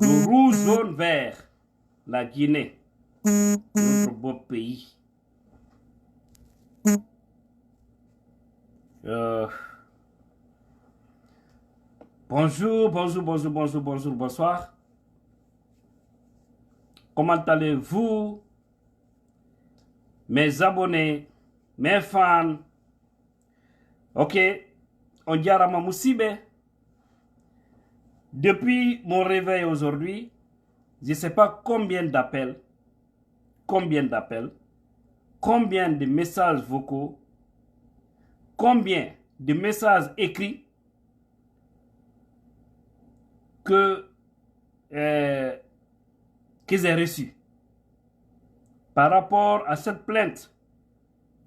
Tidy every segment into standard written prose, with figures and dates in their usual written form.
Le rouge, jaune, vert. La Guinée. Notre beau pays. Bonjour, bonsoir. Comment allez-vous, mes abonnés, mes fans? Ok, on dirait ma Moussibe. Depuis mon réveil aujourd'hui, je ne sais pas combien d'appels, combien de messages vocaux, combien de messages écrits que j'ai reçus par rapport à cette plainte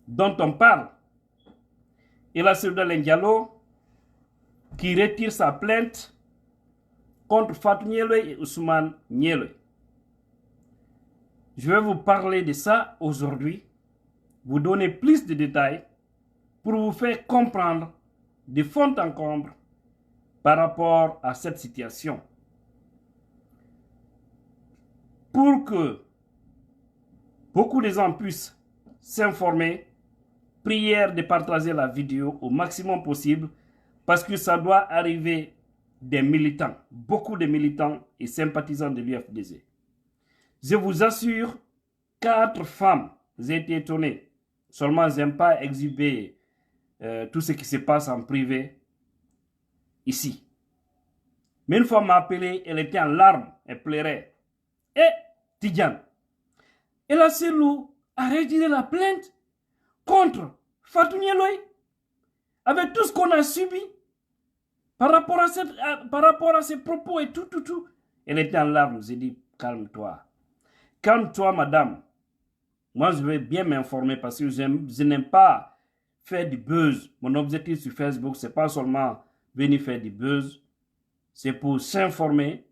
dont on parle. Et la Seydou Diallo qui retire sa plainte contre Fatou Niéloy et Ousmane Niéloy. Je vais vous parler de ça aujourd'hui, vous donner plus de détails pour vous faire comprendre de fond en comble par rapport à cette situation. Pour que beaucoup de gens puissent s'informer, prière de partager la vidéo au maximum possible parce que ça doit arriver des militants, beaucoup de militants et sympathisants de l'UFDG. Je vous assure, 4 femmes, j'ai été étonné. Seulement, je n'aime pas exhiber tout ce qui se passe en privé ici. Mais une fois m'a appelé, elle était en larmes, elle pleurait. Et Tidjane, et la Selou a retiré la plainte contre Fatou Niéloy avec tout ce qu'on a subi par rapport à ses propos et tout. Elle était en larmes. J'ai dit, calme-toi. Calme-toi, madame. Moi, je vais bien m'informer parce que je n'aime pas faire du buzz. Mon objectif sur Facebook, ce n'est pas seulement venir faire du buzz. C'est pour s'informer,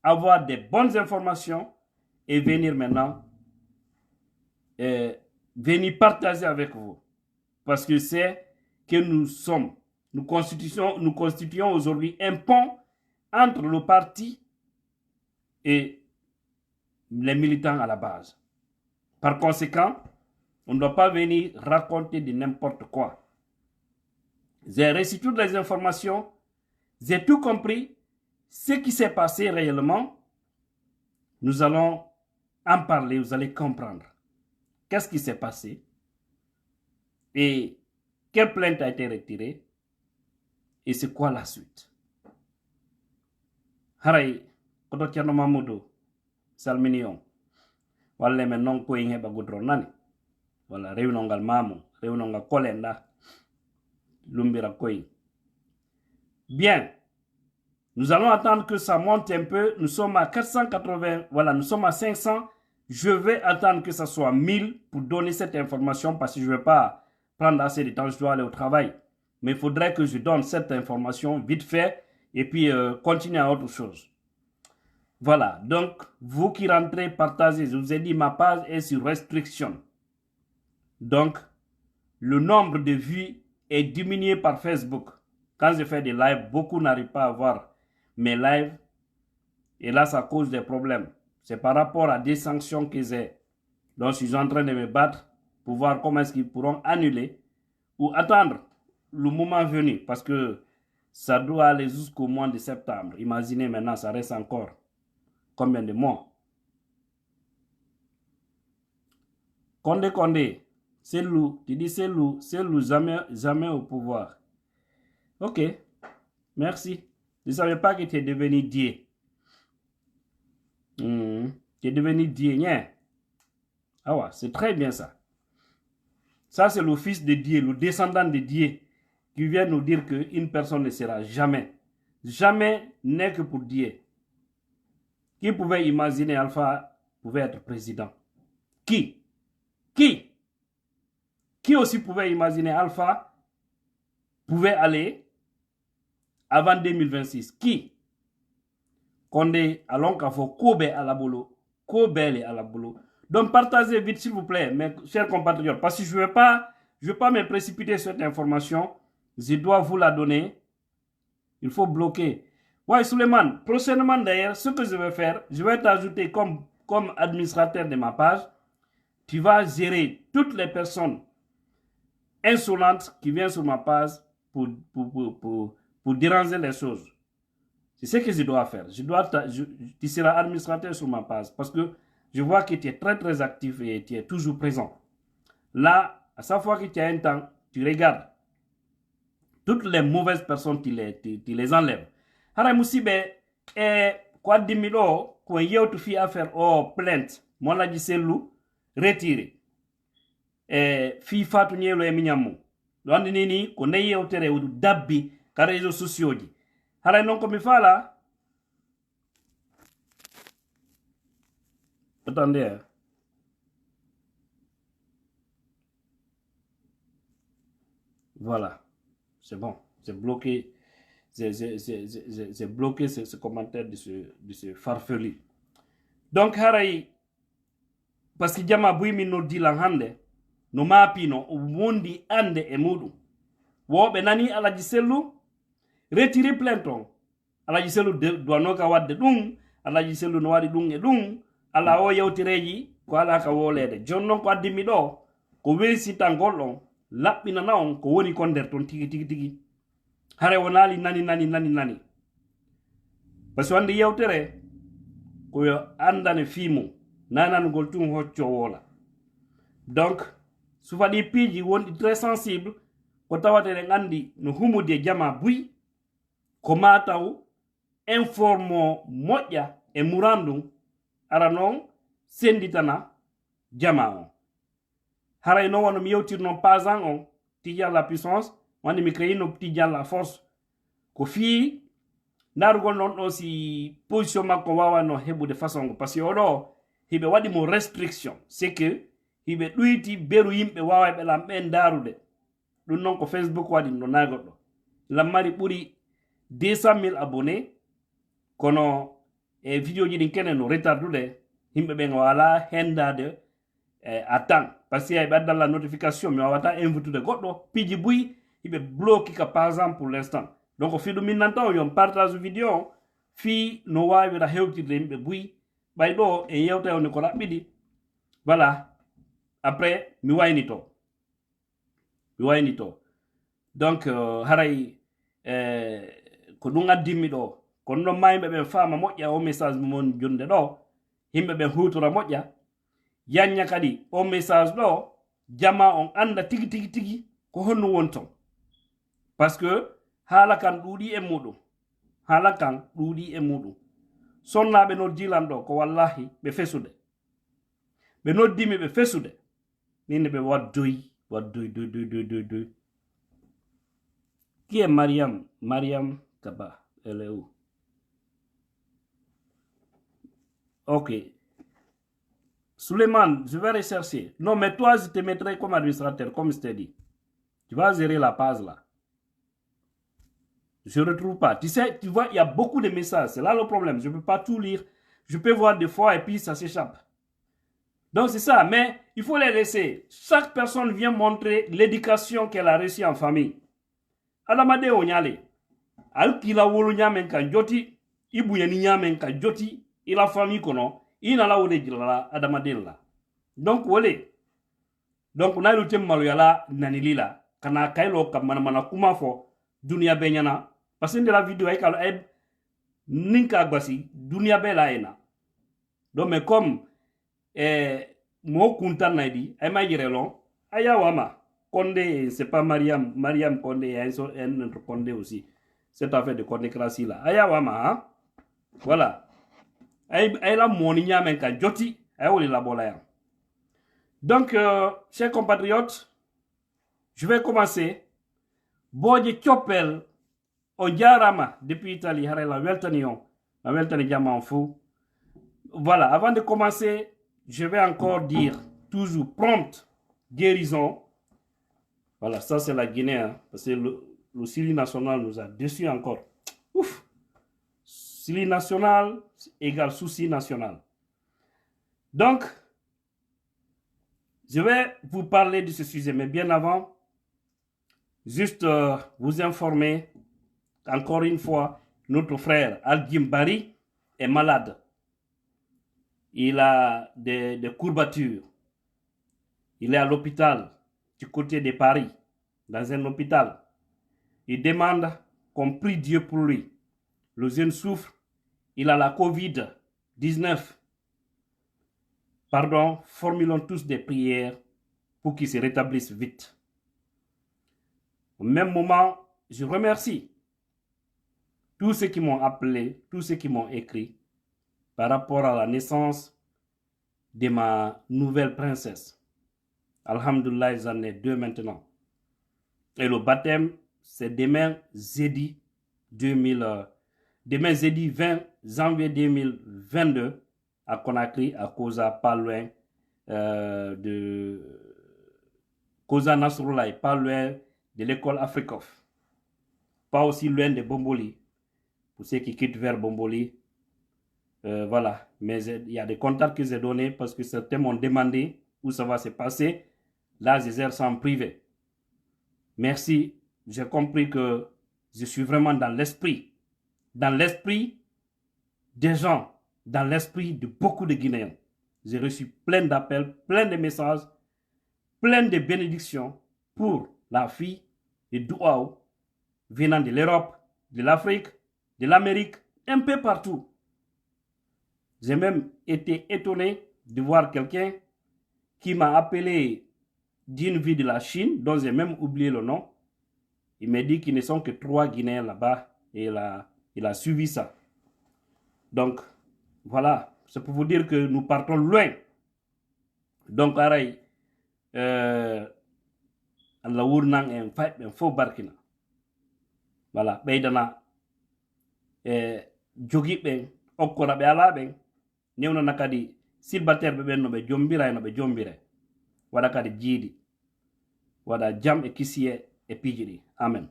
avoir des bonnes informations et venir maintenant, venir partager avec vous. Parce que c'est que nous constituons aujourd'hui un pont entre le parti et les militants à la base. Par conséquent, on ne doit pas venir raconter de n'importe quoi. J'ai reçu toutes les informations, j'ai tout compris, ce qui s'est passé réellement. Nous allons en parler, vous allez comprendre. Qu'est-ce qui s'est passé et quelle plainte a été retirée et c'est quoi la suite. Haray, koto Thierno Mamadou, salminion. Walla men non ko yin heba gudron nani. Walla rewnongal mamu, rewnongal kolenda. Lumbira koy. Bien. Nous allons attendre que ça monte un peu. Nous sommes à 480, voilà, nous sommes à 500. Je vais attendre que ça soit 1000 pour donner cette information parce que je ne vais pas prendre assez de temps, je dois aller au travail. Mais il faudrait que je donne cette information vite fait et puis continuer à autre chose. Voilà, donc vous qui rentrez, partagez. Je vous ai dit, ma page est sur restriction. Donc, le nombre de vues est diminué par Facebook. Quand je fais des lives, beaucoup n'arrivent pas à voir mes lives. Et là, ça cause des problèmes. C'est par rapport à des sanctions que j'ai. Donc, je suis en train de me battre pour voir comment est-ce qu'ils pourront annuler ou attendre le moment venu. Parce que ça doit aller jusqu'au mois de septembre. Imaginez maintenant, ça reste encore combien de mois? Condé, c'est loup. Tu dis c'est loup jamais au pouvoir. Ok, merci. Je ne savais pas que tu es devenu Dieu. Tu es devenu Dieu, hein? Ah ouais, c'est très bien ça. Ça, c'est le fils de Dieu, le descendant de Dieu, qui vient nous dire qu'une personne ne sera jamais. Jamais n'est que pour Dieu. Qui pouvait imaginer Alpha pouvait être président? Qui aussi pouvait imaginer Alpha pouvait aller avant 2026? Qui? Condé, allons qu'à faut Kobe à la boulot. Kobe à la boulot. Donc partagez vite s'il vous plaît, mes chers compatriotes, parce que je ne veux pas me précipiter sur cette information. Je dois vous la donner. Il faut bloquer. Ouais, Suleiman, prochainement d'ailleurs, ce que je vais faire, je vais t'ajouter comme administrateur de ma page. Tu vas gérer toutes les personnes insolentes qui viennent sur ma page pour déranger les choses. C'est ce que je dois faire. Tu seras administrateur sur ma page parce que je vois que tu es très très actif et tu es toujours présent. Là, à chaque fois que tu as un temps, tu regardes. Toutes les mauvaises personnes, tu les enlèves. Hara musibe, quoi dimilo, quoi yeo tu fi affaire plainte, moi la giselu, retiré. Fi fatu nyelo e minyamu. Loandi nini, ko ne yeo tere udu dabbi, ka réseaux sociaux di. Hara non ko mi fala. Attendez. Voilà. C'est bon. C'est bloqué. J'ai bloqué ce commentaire de ce farfelu. Donc, haray, parce que jama bouimi no dilan hande, no mapino, wondi ande e mudu. Wobe nani alaji sellu, retire plainton. Alaji sellu doit noka wadde dum, alaji sellu no wadi dum e dum, ala o yewtireji, ko ala ka wolede. Jonnon ko addimi do, ko wesi tangolon, lappina naon, ko woni kon der ton tigi. Hare wonali nani. Parce que wande yewtere, ko yo andane fimo, nanan goltum hoccio wola. Donc, souvent des piji wondi très sensible, ko tawatere ngandi no humude jama bui, ko mataw informo moƴƴa e murandum aranon senditana jama on. Haray no wono mi yewtirno pasan on, tijan la puissance, wande mi créé no tijan la force, ko fi narugol non ɗo si position makko wawano heɓude façon parce que oɗo hiɓe waɗi mo restriction c'est que hiɓe ɗuyti beru yimɓe wawa ɓe lam ɓen darude ɗum noon ko Facebook waɗi no nagoɗɗo lammari ɓuri 200 000 abonnés kono vidéo ji ɗin kene no retardude yimɓe ɓen wala hendade à temps parce que ɓe addalla notification mi wawata invitude goɗɗo piji buyi hiɓe bloqué ka par exemple pour l'instant. Donc, fi ɗum min nanta on yon partage vidéo fi no wawira hewtirde yimɓe buyi ɓay ɗo e yewta on ko raɓɓiɗi voilà après mi waynito donc haray ko ɗum addimmi ɗo kono noon ma yimɓe ɓen faama moƴƴa o message mon jonde ɗo yimɓe ɓen hutora moƴƴa yanña kadi o message ɗo jama on anda tigi ko honno wonton parce que haala kan ɗuuɗi e muɗum sonnaɓe noddilan ɗo ko wallahi ɓe fesude ɓe noddimi ɓe fesude ninde ɓe waddoy qui est Mariam Kaba elle est où ok Suleiman je vais rechercher non mais toi je te mettrai comme administrateur comme je t'ai dit tu vas gérer la page là. Je ne retrouve pas. Tu sais, tu vois, il y a beaucoup de messages. C'est là le problème. Je ne peux pas tout lire. Je peux voir des fois et puis ça s'échappe. Donc c'est ça. Mais il faut les laisser. Chaque personne vient montrer l'éducation qu'elle a reçue en famille. Adamade onyale. Al kila wolo nyamen ka joti. Ibu yani nyamen ka joti. Ila famille kono. Ina la wole jilala adamade la. Donc wole. Donc na ilu temmalu yala nanilila. Kana kailo kamana kuma fo. Dunia benyana. Parce que de la vidéo, elle ninka gbasi, dunia bela ena. Donc, mais comme, mo kuntan naidi, elle m'a dit, aya wama, Condé, c'est pas Mariam Condé, il y a un autre Condé aussi. Cette affaire de Condé Krasi là. Aya wama, hein? Voilà. Elle a mon ignamen ka joti, elle la bolaya. Donc, chers compatriotes, je vais commencer. Boje Chopel, on jarama depuis Italie, la weltani diamant fou. Voilà, avant de commencer, je vais encore dire toujours prompte guérison. Voilà, ça c'est la Guinée, hein, parce que le Syrie national nous a déçus encore. Ouf! Syrie national égale souci national. Donc, je vais vous parler de ce sujet, mais bien avant, juste vous informer, encore une fois, notre frère Al-Ghim Bari est malade. Il a des courbatures. Il est à l'hôpital du côté de Paris, dans un hôpital. Il demande qu'on prie Dieu pour lui. Le jeune souffre. Il a la COVID-19. Pardon, formulons tous des prières pour qu'il se rétablisse vite. Au même moment, je remercie tous ceux qui m'ont appelé, tous ceux qui m'ont écrit par rapport à la naissance de ma nouvelle princesse. Alhamdulillah, ils en sont 2 maintenant. Et le baptême, c'est demain jeudi 20 janvier 2022 à Conakry, à Koza, pas loin de Koza Nasrullah, pas loin de l'école Afrikoff, pas aussi loin de Bomboli. Pour ceux qui quittent vers Bomboli, voilà. Mais il y a des contacts que j'ai donnés parce que certains m'ont demandé où ça va se passer. Là, je gère ça en privé. Merci. J'ai compris que je suis vraiment dans l'esprit des gens, dans l'esprit de beaucoup de Guinéens. J'ai reçu plein d'appels, plein de messages, plein de bénédictions pour la fille de Douaou venant de l'Europe, de l'Afrique, de l'Amérique, un peu partout. J'ai même été étonné de voir quelqu'un qui m'a appelé d'une ville de la Chine, dont j'ai même oublié le nom. Il m'a dit qu'ils ne sont que 3 Guinéens là-bas et il a suivi ça. Donc, voilà, c'est pour vous dire que nous partons loin. Donc, pareil, Allah wurnang en fait en faux barkina. Voilà, beydana jogi ben okora be ala ben newna nakadi silbater be benno be jombira no be jombire wada kadi jiidi wada jam e kisiye et pijiri. Amen.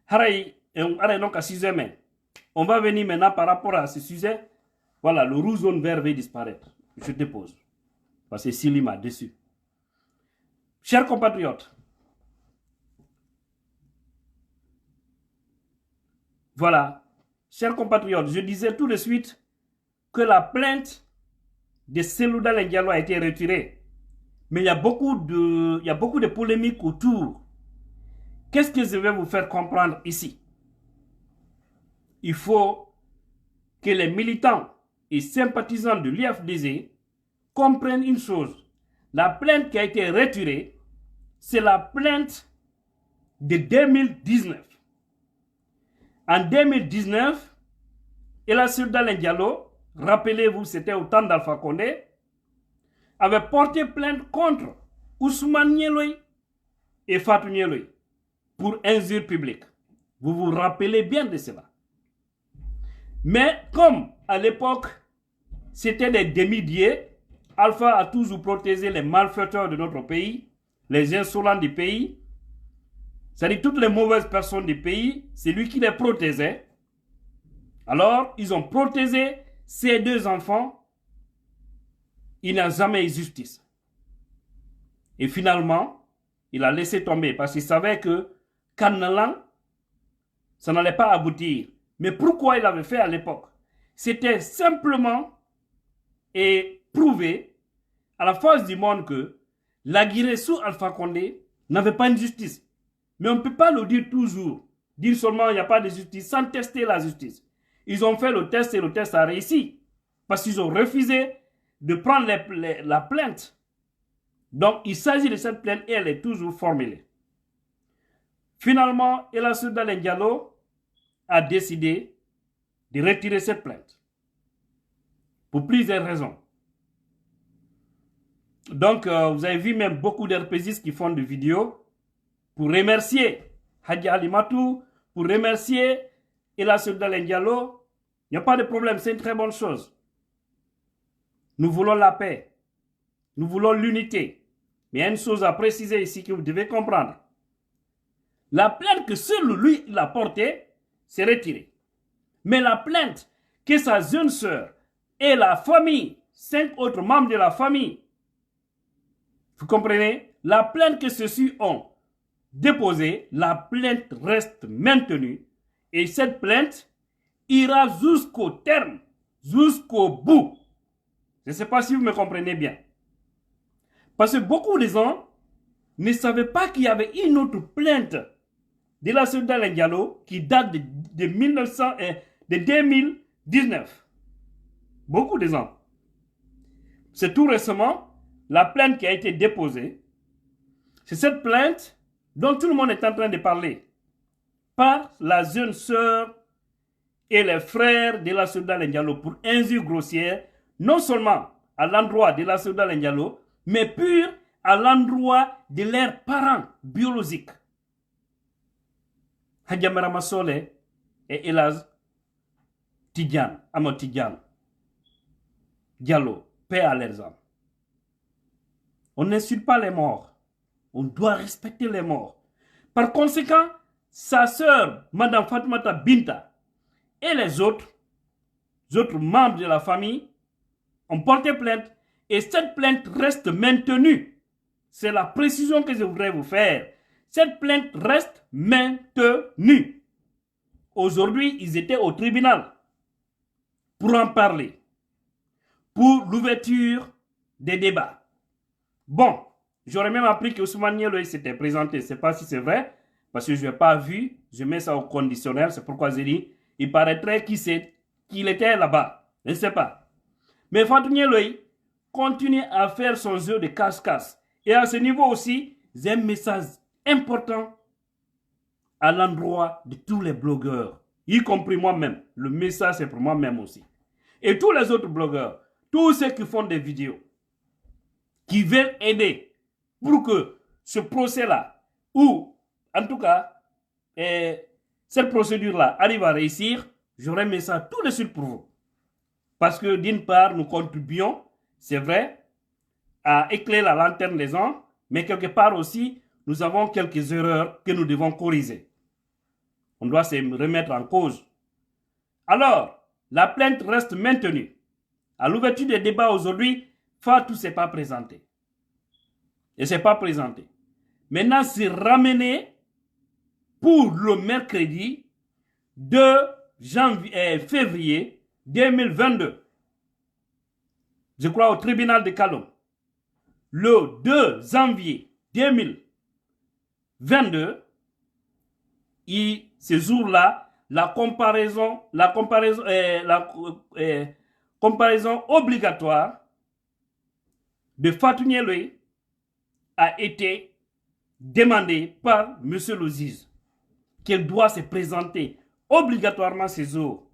Haray, donc à 6 heures, on va venir maintenant par rapport à ce sujet. Voilà, le rouge jaune vert va disparaître. Je dépose. Parce que Sili m'a déçu. Chers compatriotes, voilà, chers compatriotes, je disais tout de suite que la plainte de Selouda Lendialo a été retirée. Mais il y a beaucoup de polémiques autour. Qu'est-ce que je vais vous faire comprendre ici? Il faut que les militants et sympathisants de l'IFDZ comprennent une chose. La plainte qui a été retirée, c'est la plainte de 2019. En 2019, El Hadji Diallo, rappelez-vous, c'était au temps d'Alpha Condé, avait porté plainte contre Ousmane Nieloy et Fatou Nieloy pour injure publique. Vous vous rappelez bien de cela. Mais comme à l'époque, c'était des demi-diés, Alpha a toujours protégé les malfaiteurs de notre pays, les insolents du pays, c'est-à-dire toutes les mauvaises personnes du pays, c'est lui qui les protégeait. Alors, ils ont protégé ces 2 enfants. Il n'a jamais eu justice. Et finalement, il a laissé tomber parce qu'il savait que Kanalan, ça n'allait pas aboutir. Mais pourquoi il avait fait à l'époque? C'était simplement et prouver à la face du monde que la Guinée sous Alpha Condé n'avait pas une justice. Mais on ne peut pas le dire toujours. Dire seulement il n'y a pas de justice sans tester la justice. Ils ont fait le test et le test a réussi. Parce qu'ils ont refusé de prendre la plainte. Donc il s'agit de cette plainte et elle est toujours formulée. Finalement, El Hadji Diallo a décidé de retirer cette plainte. Pour plusieurs raisons. Donc, vous avez vu même beaucoup d'RPGistes qui font des vidéos pour remercier Hadji Alimatou, pour remercier El Hadji Diallo. Il n'y a pas de problème, c'est une très bonne chose. Nous voulons la paix. Nous voulons l'unité. Mais il y a une chose à préciser ici que vous devez comprendre. La plainte que seul lui il a portée, c'est retirée. Mais la plainte que sa jeune sœur et la famille, 5 autres membres de la famille, vous comprenez, la plainte que ceux-ci ont déposée, la plainte reste maintenue. Et cette plainte ira jusqu'au terme, jusqu'au bout. Je ne sais pas si vous me comprenez bien. Parce que beaucoup de gens ne savaient pas qu'il y avait une autre plainte de la Soudan Diallo qui date de 2019. Beaucoup de gens. C'est tout récemment la plainte qui a été déposée. C'est cette plainte dont tout le monde est en train de parler par la jeune sœur et les frères de la Soudan Diallo pour injure grossière, non seulement à l'endroit de la Soudan Diallo, mais pur à l'endroit de leurs parents biologiques. Hadjamara Masole et Elaz Tidjan, Amo Tidjan, Diallo, paix à leurs âmes. On n'insulte pas les morts. On doit respecter les morts. Par conséquent, sa sœur, Madame Fatoumata Binta, et les autres membres de la famille ont porté plainte et cette plainte reste maintenue. C'est la précision que je voudrais vous faire. Cette plainte reste maintenue. Aujourd'hui, ils étaient au tribunal pour en parler, pour l'ouverture des débats. Bon, j'aurais même appris que Ousmane Nielo s'était présenté. Je ne sais pas si c'est vrai, parce que je n'ai pas vu. Je mets ça au conditionnel, c'est pourquoi j'ai dit, il paraîtrait qu'il était là-bas. Je ne sais pas. Mais Fatou Nielo continue à faire son jeu de casse-casse. Et à ce niveau aussi, j'ai un message important à l'endroit de tous les blogueurs, y compris moi-même. Le message c'est pour moi-même aussi. Et tous les autres blogueurs, tous ceux qui font des vidéos, qui veulent aider pour que ce procès-là, ou en tout cas, cette procédure-là arrive à réussir, j'aurais mis ça tout de suite pour vous. Parce que d'une part, nous contribuons, c'est vrai, à éclairer la lanterne des gens, mais quelque part aussi, nous avons quelques erreurs que nous devons corriger. On doit se remettre en cause. Alors, la plainte reste maintenue. À l'ouverture des débats aujourd'hui, Fatou ne s'est pas présenté. Il ne s'est pas présenté. Maintenant, c'est ramené pour le mercredi 2 février 2022. Je crois au tribunal de Kalom. Le 2 janvier 2022, ce jour-là, la comparaison obligatoire de Fatou Nielo a été demandée par M. le juge, qu'elle doit se présenter obligatoirement ce jour.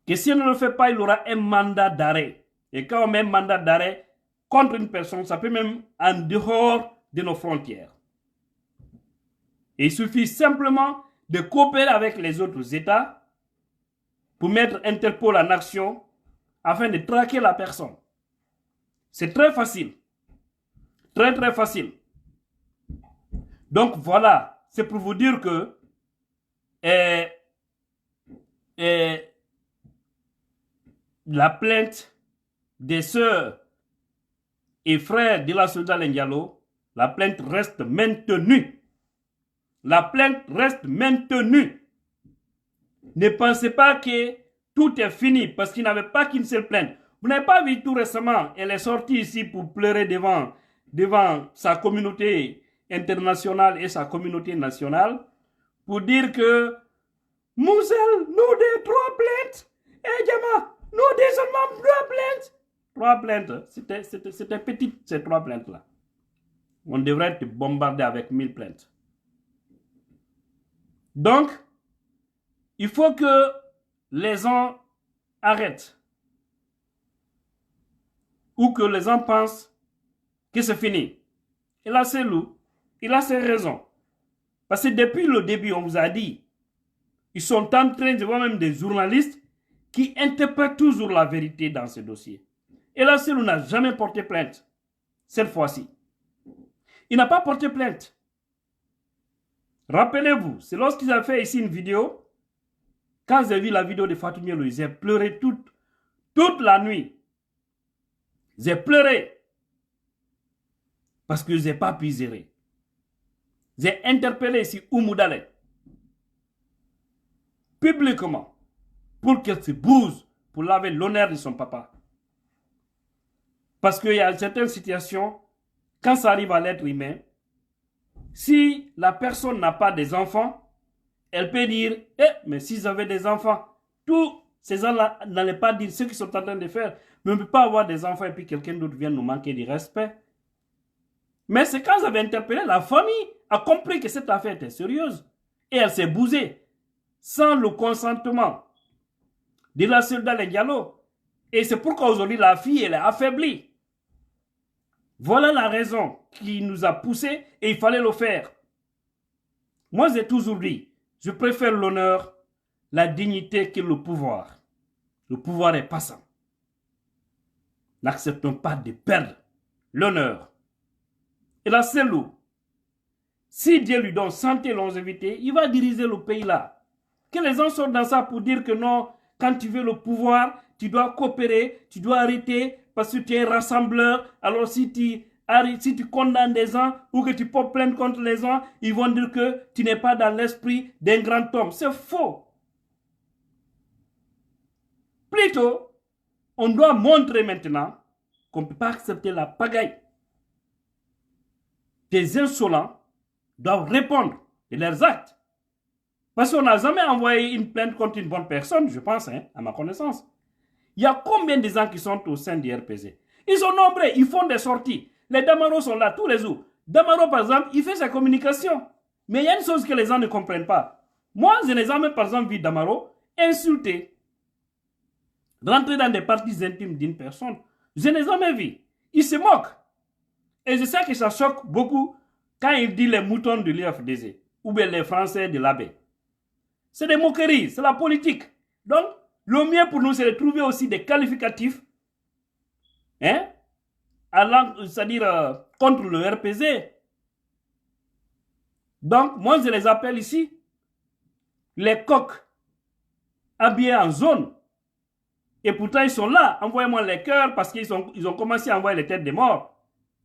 Que si elle ne le fait pas, il aura un mandat d'arrêt. Et quand on met un mandat d'arrêt contre une personne, ça peut même en dehors de nos frontières. Et il suffit simplement de coopérer avec les autres États pour mettre Interpol en action afin de traquer la personne. C'est très facile. Très très facile. Donc voilà, c'est pour vous dire que la plainte des sœurs et frères de la Soudan Diallo, la plainte reste maintenue. La plainte reste maintenue. Ne pensez pas que tout est fini parce qu'il n'avait pas qu'une seule plainte. Vous n'avez pas vu tout récemment, elle est sortie ici pour pleurer devant sa communauté internationale et sa communauté nationale pour dire que Moussel, nous des 3 plaintes. Et Djama, nous des seulement 3 plaintes. 3 plaintes, c'était petit ces 3 plaintes-là. On devrait être bombardé avec 1000 plaintes. Donc, il faut que les gens arrêtent. Ou que les gens pensent que c'est fini. Et là, c'est loup. Il a ses raisons. Parce que depuis le début, on vous a dit, ils sont en train de voir même des journalistes qui interprètent toujours la vérité dans ce dossier. Et là, Selou n'a jamais porté plainte. Cette fois-ci. Il n'a pas porté plainte. Rappelez-vous, c'est lorsqu'il a fait ici une vidéo. Quand j'ai vu la vidéo de Fatou Nielo, j'ai pleuré toute la nuit. J'ai pleuré. Parce que je n'ai pas pu gérer. J'ai interpellé ici Oumoudale. Publiquement. pour qu'elle se bouse, pour laver l'honneur de son papa. Parce qu'il y a certaines situations, quand ça arrive à l'être humain, si la personne n'a pas des enfants, elle peut dire, mais s'ils avaient des enfants, tous ces gens-là n'allaient pas dire ce qu'ils sont en train de faire. Mais on ne peut pas avoir des enfants et puis quelqu'un d'autre vient nous manquer de respect. Mais c'est quand j'avais interpellé, la famille a compris que cette affaire était sérieuse. Et elle s'est bousée, sans le consentement de la sœur d'Alain Diallo. Et c'est pourquoi aujourd'hui la fille, elle est affaiblie. Voilà la raison qui nous a poussé et il fallait le faire. Moi, j'ai toujours dit, je préfère l'honneur, la dignité que le pouvoir. Le pouvoir est passant. N'acceptons pas de perdre l'honneur. Et la seule eau, si Dieu lui donne santé et longévité, il va diriger le pays là. Que les gens sortent dans ça pour dire que non, quand tu veux le pouvoir, tu dois coopérer, tu dois arrêter parce que tu es un rassembleur. Alors si tu condamnes des gens ou que tu portes plainte contre les gens, ils vont dire que tu n'es pas dans l'esprit d'un grand homme. C'est faux. Plutôt, on doit montrer maintenant qu'on ne peut pas accepter la pagaille. Des insolents doivent répondre de leurs actes. Parce qu'on n'a jamais envoyé une plainte contre une bonne personne, je pense, à ma connaissance. Il y a combien de gens qui sont au sein du RPZ? Ils sont nombreux, ils font des sorties. Les Damaro sont là tous les jours. Damaro, par exemple, il fait sa communication. Mais il y a une chose que les gens ne comprennent pas. Moi, je n'ai jamais, par exemple, vu Damaro insulter, rentrer dans des parties intimes d'une personne. Je n'ai jamais vu. Il se moque. Et je sais que ça choque beaucoup quand il dit les moutons de l'IFDZ ou bien les Français de l'AB. C'est des moqueries, c'est la politique. Donc, le mieux pour nous, c'est de trouver aussi des qualificatifs, c'est-à-dire contre le RPZ. Donc, moi, je les appelle ici les coqs habillés en jaune. Et pourtant, ils sont là. Envoyez-moi les cœurs parce qu'ils ont commencé à envoyer les têtes des morts.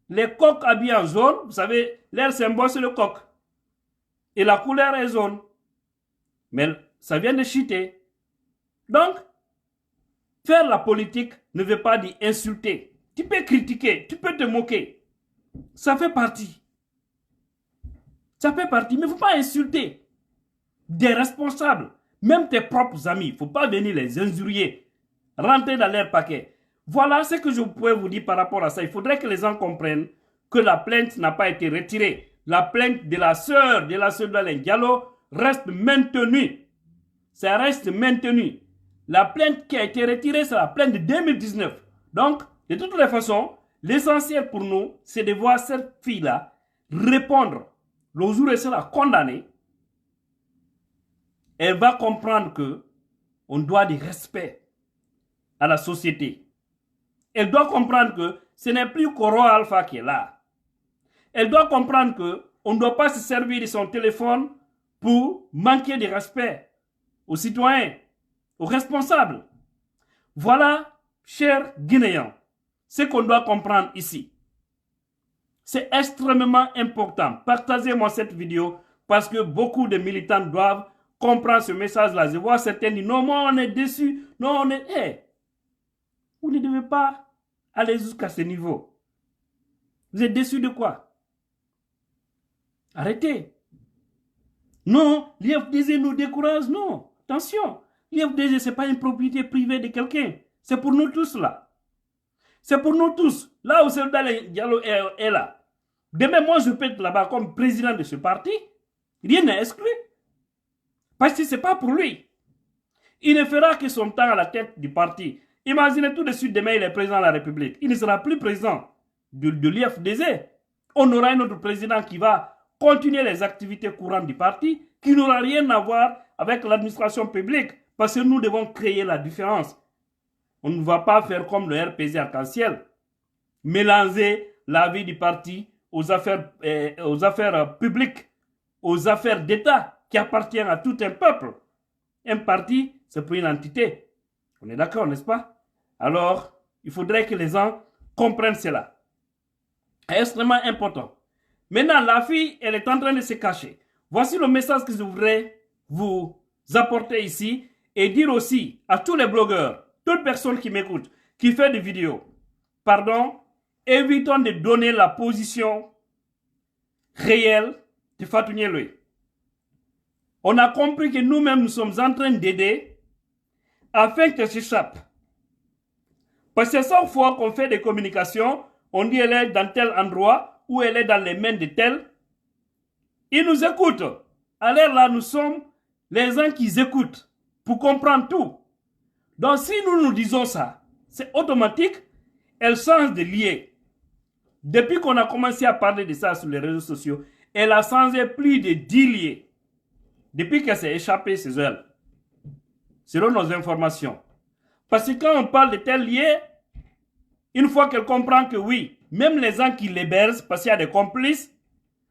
Les coqs habillés en jaune, vous savez, leur symbole, c'est le coq. Et la couleur est jaune. Mais ça vient de chuter. Donc, faire la politique ne veut pas dire insulter. Tu peux critiquer, tu peux te moquer. Ça fait partie. Ça fait partie, mais il ne faut pas insulter des responsables, même tes propres amis. Il ne faut pas venir les injurier, rentrer dans leur paquet. Voilà ce que je pourrais vous dire par rapport à ça. Il faudrait que les gens comprennent que la plainte n'a pas été retirée. La plainte de la sœur d'Alain Diallo reste maintenue. Ça reste maintenu. La plainte qui a été retirée, c'est la plainte de 2019. Donc, de toutes les façons, l'essentiel pour nous, c'est de voir cette fille-là répondre. Le jour où elle sera condamnée, elle va comprendre que on doit du respect à la société. Elle doit comprendre que ce n'est plus Koro Alpha qui est là. Elle doit comprendre qu'on ne doit pas se servir de son téléphone pour manquer de respect aux citoyens, aux responsables. Voilà, chers Guinéens, ce qu'on doit comprendre ici. C'est extrêmement important. Partagez-moi cette vidéo parce que beaucoup de militants doivent comprendre ce message-là. Je vois certains dire, non, moi on est déçus. Non, on est... vous ne devez pas aller jusqu'à ce niveau. Vous êtes déçus de quoi? Arrêtez. Non, l'IFDZ nous décourage. Non, attention. L'IFDZ, ce n'est pas une propriété privée de quelqu'un. C'est pour nous tous là. C'est pour nous tous. Là où Alain Diallo est là. Demain, moi, je peux être là-bas comme président de ce parti. Rien n'est exclu. Parce que ce n'est pas pour lui. Il ne fera que son temps à la tête du parti. Imaginez tout de suite, demain, il est président de la République. Il ne sera plus président de l'IFDZ. On aura un autre président qui va continuer les activités courantes du parti, qui n'aura rien à voir avec l'administration publique. Parce que nous devons créer la différence. On ne va pas faire comme le RPZ arc-en-ciel. Mélanger la vie du parti aux affaires publiques, aux affaires d'État qui appartiennent à tout un peuple. Un parti, c'est pour une entité. On est d'accord, n'est-ce pas? Alors, il faudrait que les gens comprennent cela. C'est extrêmement important. Maintenant, la fille, elle est en train de se cacher. Voici le message que je voudrais vous apporter ici. et dire aussi à tous les blogueurs, toute personne qui m'écoute, qui fait des vidéos, pardon, évitons de donner la position réelle de Fatou Niéloé. On a compris que nous-mêmes, nous sommes en train d'aider afin qu'elle s'échappe. Parce que chaque fois qu'on fait des communications, on dit elle est dans tel endroit ou elle est dans les mains de tel. Ils nous écoutent. Alors là, nous sommes les gens qui écoutent pour comprendre tout. Donc si nous disons ça, c'est automatique, elle change de lié. Depuis qu'on a commencé à parler de ça sur les réseaux sociaux, elle a changé plus de 10 liés. Depuis qu'elle s'est échappée chez elle. Selon nos informations. Parce que quand on parle de tel lié, une fois qu'elle comprend que oui, même les gens qui l'hébergent, parce qu'il y a des complices,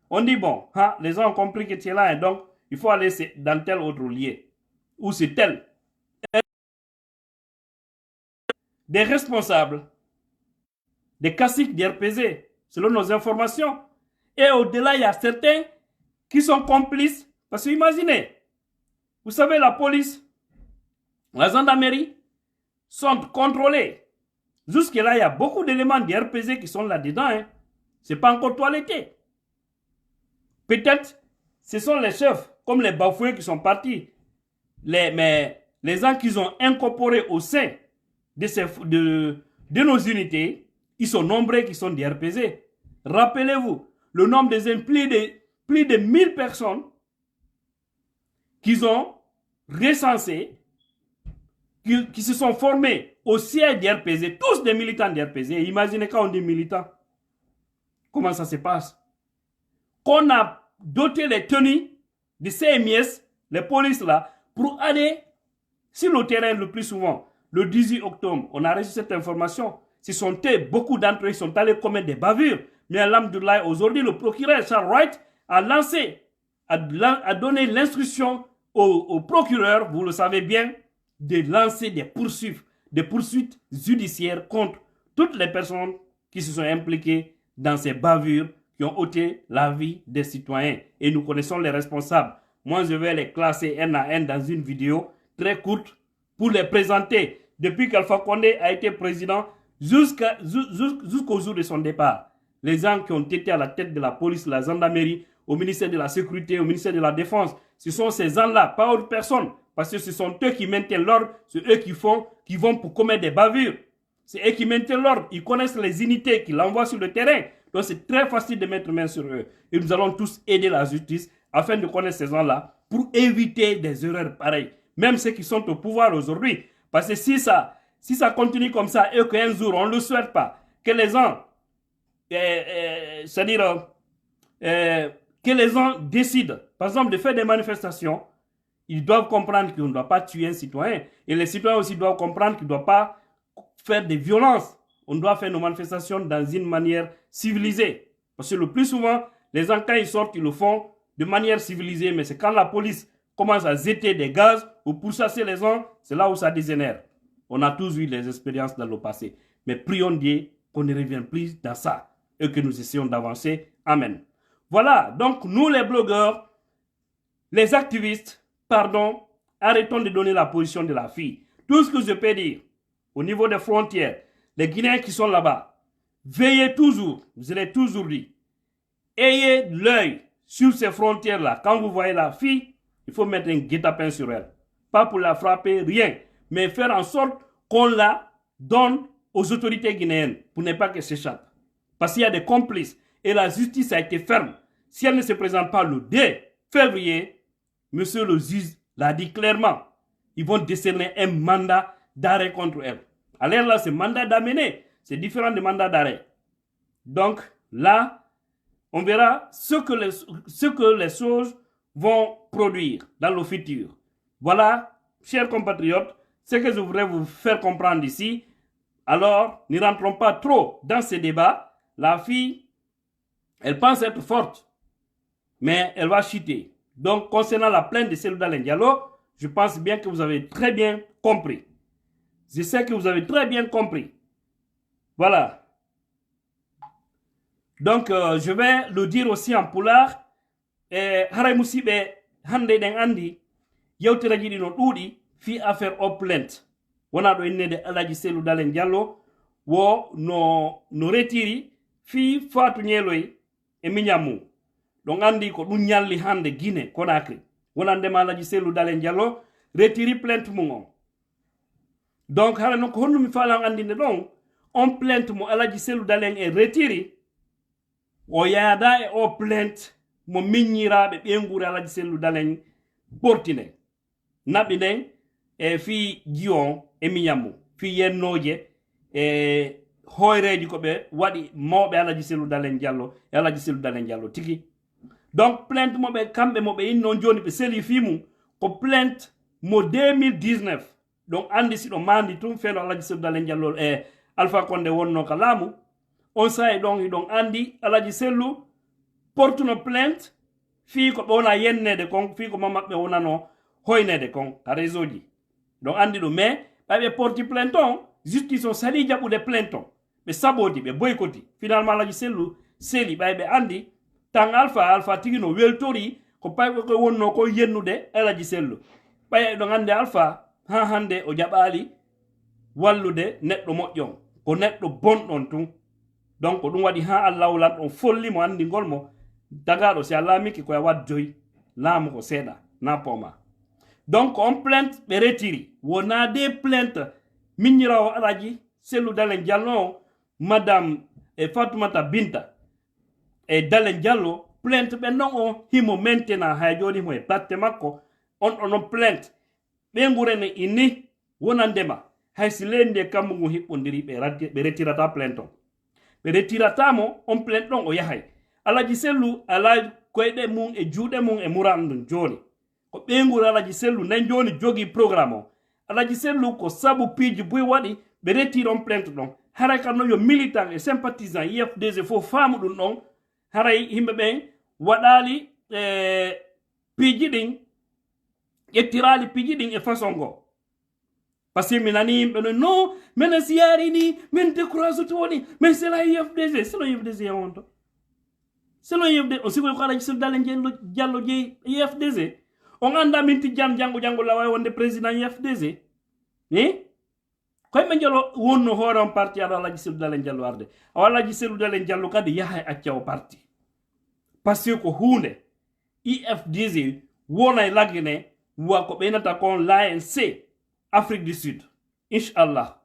on dit bon, hein, les gens ont compris que tu es là, et donc il faut aller dans tel autre lié. Ou c'est tel. Des responsables, des caciques d'RPZ, selon nos informations. Et au-delà, il y a certains qui sont complices. Parce que imaginez, vous savez, la police, la gendarmerie sont contrôlés. Jusque-là, il y a beaucoup d'éléments de RPZ qui sont là-dedans. Hein. Ce n'est pas encore toiletté. Peut-être, ce sont les chefs, comme les bafoués qui sont partis. Mais les gens qu'ils ont incorporés au sein de nos unités, ils sont nombreux qui sont des RPZ. Rappelez-vous, le nombre des jeunes, plus de 1000 personnes qu'ils ont recensés, qui se sont formés au siège d'RPZ, tous des militants d'RPZ. Imaginez quand on dit militants, comment ça se passe. Qu'on a doté les tenues de CMS, les polices là, pour aller sur le terrain le plus souvent. Le 18 octobre, on a reçu cette information. Beaucoup d'entre eux sont allés commettre des bavures. Mais alhamdoulilah, aujourd'hui, le procureur Charles Wright a donné l'instruction au procureur, vous le savez bien, de lancer des poursuites judiciaires contre toutes les personnes qui se sont impliquées dans ces bavures qui ont ôté la vie des citoyens. Et nous connaissons les responsables. Moi, je vais les classer un à un dans une vidéo très courte pour les présenter. Depuis qu'Alpha Condé a été président jusqu'au jour de son départ. Les gens qui ont été à la tête de la police, la gendarmerie, au ministère de la Sécurité, au ministère de la Défense, ce sont ces gens-là, pas autres personnes. Parce que ce sont eux qui maintiennent l'ordre, c'est eux qui vont pour commettre des bavures. C'est eux qui maintiennent l'ordre, ils connaissent les unités qui l'envoient sur le terrain. Donc c'est très facile de mettre main sur eux. Et nous allons tous aider la justice afin de connaître ces gens-là pour éviter des erreurs pareilles. Même ceux qui sont au pouvoir aujourd'hui. Parce que si ça continue comme ça et qu'un jour, on ne le souhaite pas, que les gens, c'est-à-dire que les gens décident, par exemple, de faire des manifestations, ils doivent comprendre qu'on ne doit pas tuer un citoyen. Et les citoyens aussi doivent comprendre qu'ils ne doivent pas faire des violences. On doit faire nos manifestations dans une manière civilisée. Parce que le plus souvent, les gens, quand ils sortent, ils le font de manière civilisée. Mais c'est quand la police commence à jeter des gaz ou pourchasser les gens, c'est là où ça dégénère. On a tous eu des expériences dans le passé. Mais prions Dieu qu'on ne revienne plus dans ça et que nous essayons d'avancer. Amen. Voilà, donc nous les blogueurs, les activistes, pardon, arrêtons de donner la position de la fille. Tout ce que je peux dire, au niveau des frontières, les Guinéens qui sont là-bas, veillez toujours, je l'ai toujours dit, ayez l'œil sur ces frontières-là. Quand vous voyez la fille, il faut mettre un guet-apens sur elle. Pas pour la frapper, rien, mais faire en sorte qu'on la donne aux autorités guinéennes pour ne pas qu'elle s'échappe. Parce qu'il y a des complices et la justice a été ferme. Si elle ne se présente pas le 2 février, monsieur le juge l'a dit clairement, ils vont décerner un mandat d'arrêt contre elle. Alors là, c'est mandat d'amener, c'est différent de mandat d'arrêt. Donc là, on verra ce que les choses vont produire dans le futur. Voilà, chers compatriotes, ce que je voudrais vous faire comprendre ici. Alors, ne rentrons pas trop dans ces débats. La fille, elle pense être forte, mais elle va chuter. Donc, concernant la plainte de Cellou Dalein Diallo, je pense bien que vous avez très bien compris. Je sais que vous avez très bien compris. Voilà. Donc, je vais le dire aussi en pulaar. Haray musibe hande den andi. Yewtere jiɗi no ɗuuɗi fi affaire o plainte wona ɗo innede Alaji Cellou Dalein Diallo wo no retiri fi Fatou Ñeeloy e Mignane ɗon andi ko ɗum ñalli hande Guinée Conakry wonandema Alaji Cellou Dalein Diallo retiri plainte mum on donc hara non ko honnumi falan andinde ɗon on plainte mo Alaji Cellou Dalein e retiri o yaada e o plainte mo miññiraɓe ɓengure Alaji Cellou Dalein portine naɓi nden e fi jion e Mignane fi yennoje e hoyreji ko ɓe waɗi mawɓe Alaji Cellou Dalein Diallo e Alaji Cellou Dalein Diallo tigi donc plainte moɓe kamɓe moɓe innon joni ɓe seli fimum ko plainte mo 2019 donc andi siɗo mandi tum feeno Alaji Cellou Dalein Diallo e Alpha Condé wonno ka laamu on sayi ɗon hiɗon andi Alaji Cellou portuno plainte fi ko ɓe wona yennede kon fi ko mamaɓe wonano hoynede kon ka réseau ji donc andi ɗum mais ɓaɓe porti plainte on justice o sali jaɓude plainte on ɓe saboti ɓe boykoti finalement Alaji Cellou seli ɓay ɓe andi tan alpha tigi no weltori ko payɓe ko wonno ko yennude Alaji Cellou ɓay ɗon andi Alpha ha hande o jaɓali wallude neɗɗo moƴƴon ko neɗɗo bonɗon tun donc ɗum waɗi ha Allah wulan ɗon follimo andigol mo dagaɗo si a laamiki koye wat joyi laamu ko seeɗa na poma donc on plainte ɓe retiri wona de plainte miññirawo Alaji Cellou Dalein Diallo madame e Fatoumata Binta e Dalein Diallo plainte ɓe non o himo maintenant hay joni himo e batte makko on onon plainte ɓe ngurene inni wonandema hay si leydi nde kammu ngu hiɓɓodiri ɓe retirata plainte on ɓe retiratamo on plainte ɗon o yahay Alaji Cellou ala koyɗe mum e juuɗe mum e muranɗum joni ko ɓeyguru Alaji Cellou nden joni jogi programme o Alaji Cellou ko sabu piiji boy waɗi ɓe retire on plainte ɗon haray kam no yo militant e sympathisant IFDG fof faamu ɗum ɗon haray yimɓe ɓen waɗali piiji ɗin ƴettirali piiji ɗin e façon go par ce que mi nani yimɓe no non minen si yaari ni min décourage to woni mais c'est la IFDG c'est le IFDG on to c'est le IFDG on sikoy ko Alaji Cellou Dalein Diallo jeeyi IFDG on anda min tijjan jango lawa wonde président IFDG koye ɓe jalo wonno hoore on parti aɗa Alaji Cellou Dalein Diallo arde awa Alaji Cellou Dalein Diallo kadi yaha e acca o parti par ce que ko hunde IFDG wona e laggine wa ko ɓeynata kon l'ANC Afrique du Sud inchallah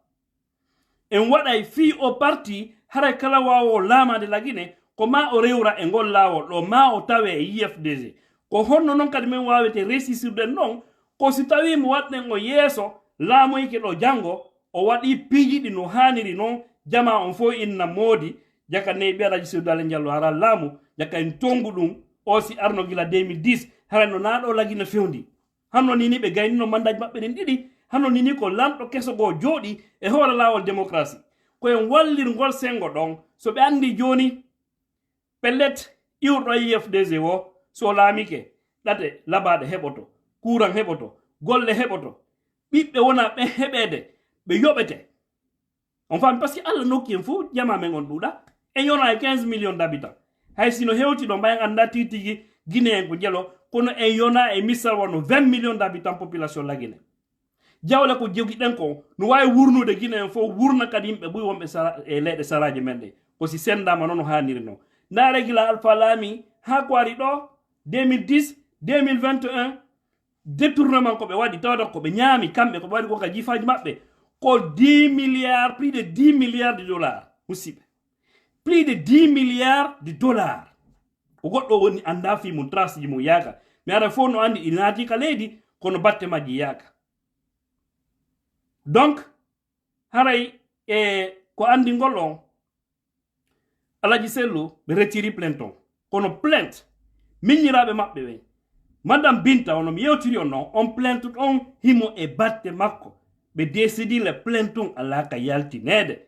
en waɗay fi o parti haray kala wawo laamade lagine ko ma o rewra e ngol laawol ɗo ma o tawe e IFDG ko honno noon kadi min wawete resisirden noon ko si tawi mo waɗɗen o yeeso laamoyke ɗo janngo o waɗi piiji ɗi no haniri noon jama on fof inna moodi jaka neyi ɓe Alaji Cellou Dalein Diallo hara laamu jaka en tongu ɗum o si arno gila 2010 hara no naɗo lagina fewndi hanno nini ɓe gaynino mandaji maɓɓe ɗen ɗiɗi hanno nini ko lamɗo keso goo jooɗi e hoore laawol démocratie koyen wallirgol sengo ɗon so ɓe andi joni pellet iwɗo IFDG o so laamike ɗate labaɗe heɓoto courant heɓoto golle heɓoto ɓiɓɓe wona ɓe heɓede ɓe yoɓete on fami par ce que Allah nokki en fof jama men on ɗuuɗa en yona e 15 millions d'habitants hay sino hewti ɗo mbayen anda titigi Guinée en ko jelo kono en yona e misal wonno 20 millions d'habitants population la Guinée jawle ko jogiɗen ko no wawi wurnude Guinée en fof wurna kadi yimɓe ɓuuri wonɓe e leyɗe saraji men ɗe ko si sendama noon no haniri no ndaare gila Alpha laami ha ko ari ɗo 2010 2021 détournement ko ɓe waɗi tawata ko ɓe ñaami kamɓe ko ɓe waɗi ko ka jifaji maɓɓe ko 10 milliards plus de 10 milliards de dollars musidɓe plus de 10 milliards de dollars ko goɗɗo woni anda fi mum trace ji mum yaaka mi ara fof no andi ɗi naati ka leydi kono batte majji yaaka donc haray e ko andi ngol on Alaji Cellou ɓe retiri plainte on kono plainte miññiraɓe maɓɓe ɓen madame Binta ono mi yewtiri on noon on plainte on himo e batte makko ɓe décidi le plainte on ala ka yaltinede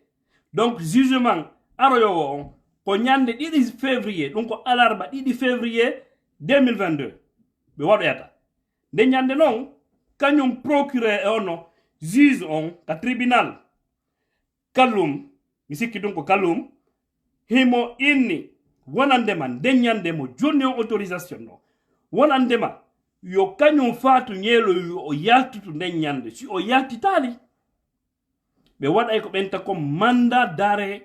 donc jugement aroyowo on ko ñande 2 février ɗum ko alarba 2 février 2022 ɓe waɗoyata nde ñande noon kañum procureur e ono juge on ka tribunal Kallum mi sikki ɗum ko Kallum himo inni wonandema nde ñande mo jonni on autorisation ɗo wonandema yo kañum faatu ñeelo yo o yaltutu nden ñande si o yaltitali ɓe waɗay ko ɓenta ko mandat d'arrêt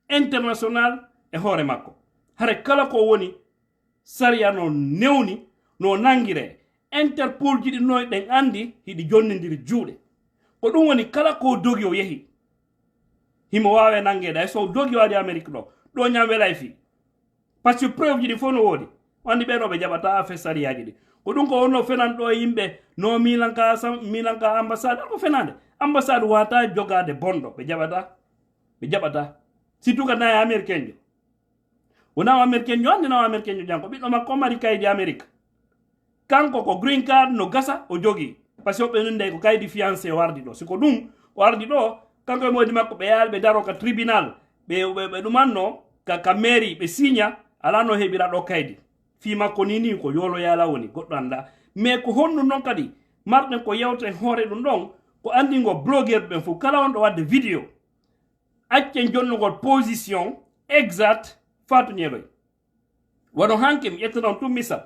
international e hoore makko hare kala ko woni sariya no newni no nangire interpol ji ɗi noy ɗen andi hiɗi jonnidiri juuɗe ko ɗum woni kala ko dogi o yehi himo wawe nangede hay so dogi waɗi amérique ɗo ñam welay fi par ce que preuve ji ɗi fof no woodi andi ɓeɗo ɓe jaɓata fe sariyaji ɗi ko ɗum ko wonno fenan ɗo yimɓe no milanka ambassade ko fenade ambassade wata jogade bonɗo ɓe jaɓata surtout ka nayi américain jo wonama américain jo andi nawa américain jo janko ɓiɗɗo makko mari kaydi amérique kanko ko green card no gasa o jogi par ce que ɓe nunde ko kaydi fiancé wardi ɗo siko ɗum o ardi ɗo kanko e modi makko ɓe yaali ɓe daro ka tribunal ɓe ɗumanno ka mairie ɓe signa ala no heɓira ɗo kaydi fi makko ni ko yolo yala woni goɗɗo anda mais ko honnu noon kadi marɗen ko yewten hoore ɗum ɗon ko andingo blogueur ɓen fof kala on ɗo wadde vidéo accen jonnugol position exact Fatou Ñeloy waɗo hanke mi ƴetta noon tum misal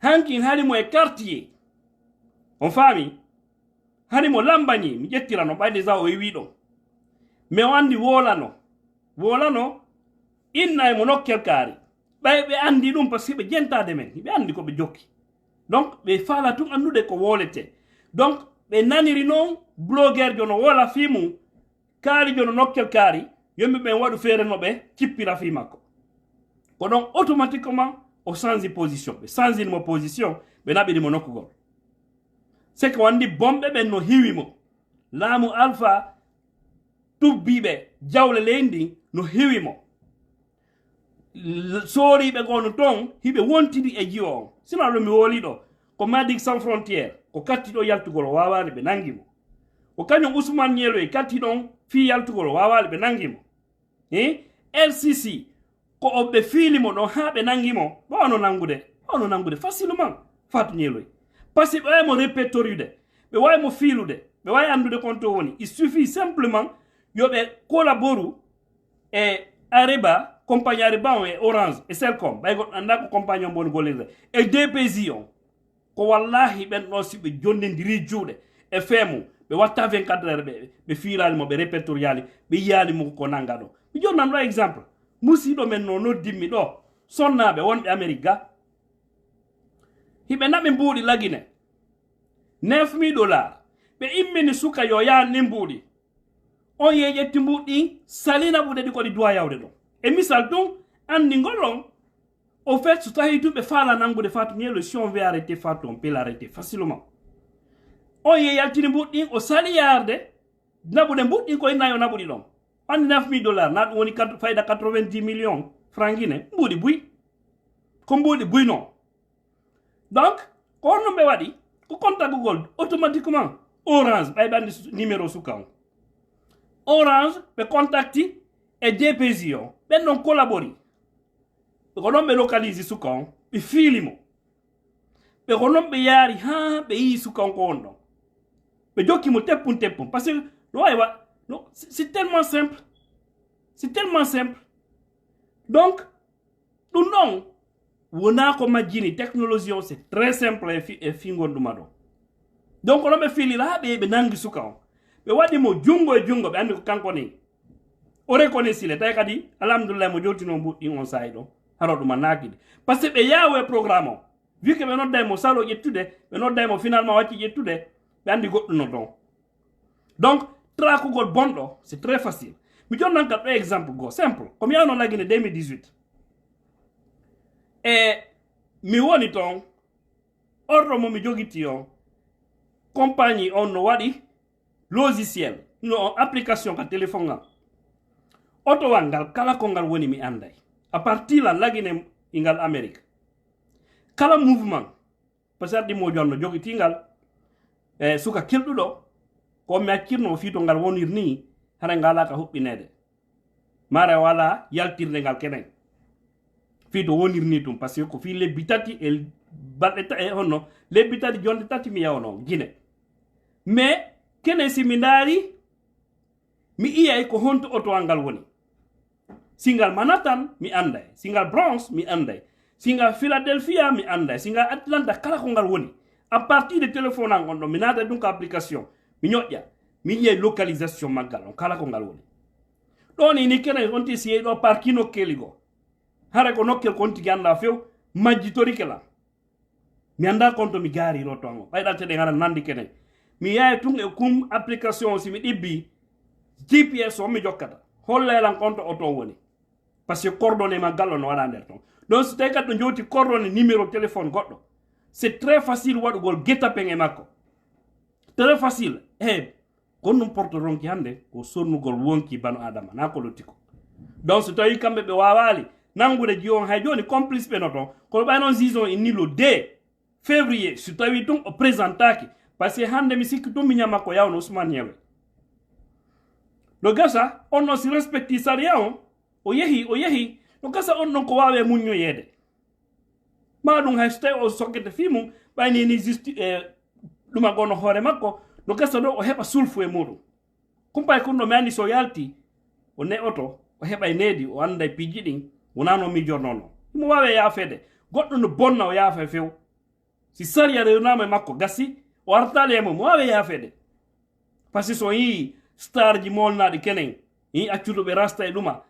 hankin harimo e quartier on faami harimo lambañi mi ƴettirano ɓayde sa o yewi ɗon mais o andi wolano inna e mo nokkel kaari ɓay ɓe andi ɗum par ce que ɓe jentade men ɓe andi ko ɓe jokki donc ɓe faala tun andude ko wolete donc ɓe naniri noon blogueur jo no wola fi mum kaari jo no nokkel kaari yomɓe ɓen waɗu feere no ɓe cippira fi makko ko ɗon automatiquement o change position ɓe changinimo position ɓe naɓirimo nokkugol c'est que wandi bomɓe ɓen no hiwimo laamu alpha tubbiɓe jawle leydi no hiwimo sooriɓe gonu ton hiɓe wontidi e jiwo on sino ɗo mi wooli ɗo ko Médecins Sans Frontières ko kattiɗo yaltugol o wawani ɓe nangimo ko kañum Ousmane Ñeloy katti ɗon fi yaltugol o wawani ɓe nangimo LCC ko oɓe fiilimo ɗon ha ɓe nangimo ɓawano nangude facilement Fatou Ñeloy par ce que ɓe waymo répertoriude ɓe waymo fiilude ɓe wawi andude kon to woni il suffit simplement yoɓe collaboru e Areba compagnie Areba on e Orange e Selcom ɓay goɗɗo anda ko compagnie on boni gollirde e DPJ on ko wallahi ɓen ɗon si ɓe jondidiri juuɗe e feemu ɓe watta 24 heures ɓe fiiranimo ɓe répertoriali ɓe yiyalimo ko nanga ɗo mi jonnan ɗo exemple musiɗo men no noddimmi ɗo sonnaɓe wonɓe amérique ga hiɓe naɓe mbuuɗi lagine 9000 dollars ɓe immini suka yo yahan ni mbuuɗi on ye ƴetti mbuɗɗi salina ɓuɗe ɗi koɗi duwa yawde ɗon e misal ɗum andigol on au fait so tawi tum ɓe faala nangude Fatou Ñeloy si on veut arrêter Fatou on peut l'arrêter facilement on ye yaltini mbuɗɗi o sali yarde naɓuɗe mbuɗɗi koye nayo naɓuɗi ɗon andi 9000 dollars na ɗum woni fayda 90 millions franc guine mbuuɗi buy ko mbuuɗi buy non donc ko honno ɓe waɗi ko contagugol automatiquement Orange ɓay ɓe andi numéro suka on Orange ɓe contacti e DPJ on ɓen ɗon collabori ko ɗon ɓe localise suka on ɓe fiilimo ɓe ko noon ɓe yaari ha ɓe yi suka on ko won ɗon ɓe jokkimo teppum par ce que no wawi wa no c'est tellement simple donc ɗum ɗon wona ko majjini technologie o c'est très simple e fingol ɗuma ɗo donc onon ɓe fiilira ha ɓe nangi suka on ɓe waɗimo jungo e jungo ɓe andi ko kanko ni o reconnaissile tawi kadi alhamdulillah mo joltino mbuɗɗin on saahi ɗo haro ɗuma naakide par ce que ɓe yawo e programme o vu que ɓe noddaymo salo ƴettude ɓe noddaymo finalement wacci ƴettude ɓe andi goɗɗum no ɗon donc trakugol bonɗo c'est très facile mi jonnan kat ɗo exemple go simple komi yawno lagine 2018 e mi woni toon orɗo mo mi joguitti on compagnie on no waɗi logiciel no application ka téléphone ngal otowal ngal kala ko ngal woni mi anday à partir la lagine ingal amérique kala mouvement par ce que ɗimmo jonno jogitingal e suka kelɗuɗo ko mi accirno fiito ngal wonir ni hara ngala ka huɓɓinede mara wala yaltirde ngal kenen fiito wonir ni tum par ce que ko fi lebbi tati e balɗe e honno lebbi tati jonde tati mi yawno guine mais kenen si mi ndaari mi iyay ko honto otowal ngal woni singal Manhattan mi anday singal Bronx mi anday singa Philadelphia mi anda singa Atlanta kala ko ngal woni à partir de téléphone an gondo mi nata donc application mi ñoƴƴa mi yiye localisation maggal on kala ko ngal woni ɗon ini kene on ti siye ɗo par kino keligo hara ko nokkel konti ganda few majjitori kela mi anda konto mi gaari ro tongo ɓayɗa teɗe ngara nandi kene mi yaye tun e kum application si mi ɗibbi GPS o mi jokkata hollelan konto o ton woni par ce que coordonné ma gallo no waɗa nder ton donc so tawi kadi ɗo jowti coordonné numéro téléphone goɗɗo c'est très facile waɗugol guettapen e makko très facile kon ɗum porto ronki hande ko sonnugol wonki bano adama na ko lotti ko donc so tawi kamɓe ɓe wawali nangude jiwon hay joni complice ɓe no ton kono ɓay noon juge on inni le 2 février so tawi tun o présentaki par ce que hande mi sikki tun mi ñama ko yawno Ousmane Ñewe no gasa on non si respecti saria on o yehi no gasa on non ko wawe muññoyede ma ɗum hay so tawi o sokkete fi mum ɓayni ni justi ɗuma gono hoore makko no gasa ɗo o heɓa sulfu e muɗum kumpay kon ɗo mi andi so yalti o ne'oto o heɓa needi o anda e piiji ɗin wonano mijornono imo wawe yaafede goɗɗo no bonna o yaafa e few si saria rewnama e makko gasi o artali e mo wawe yaafede par ce que so yii star ji molnaɗi kenen yi accuɗoɓe rasta e ɗuma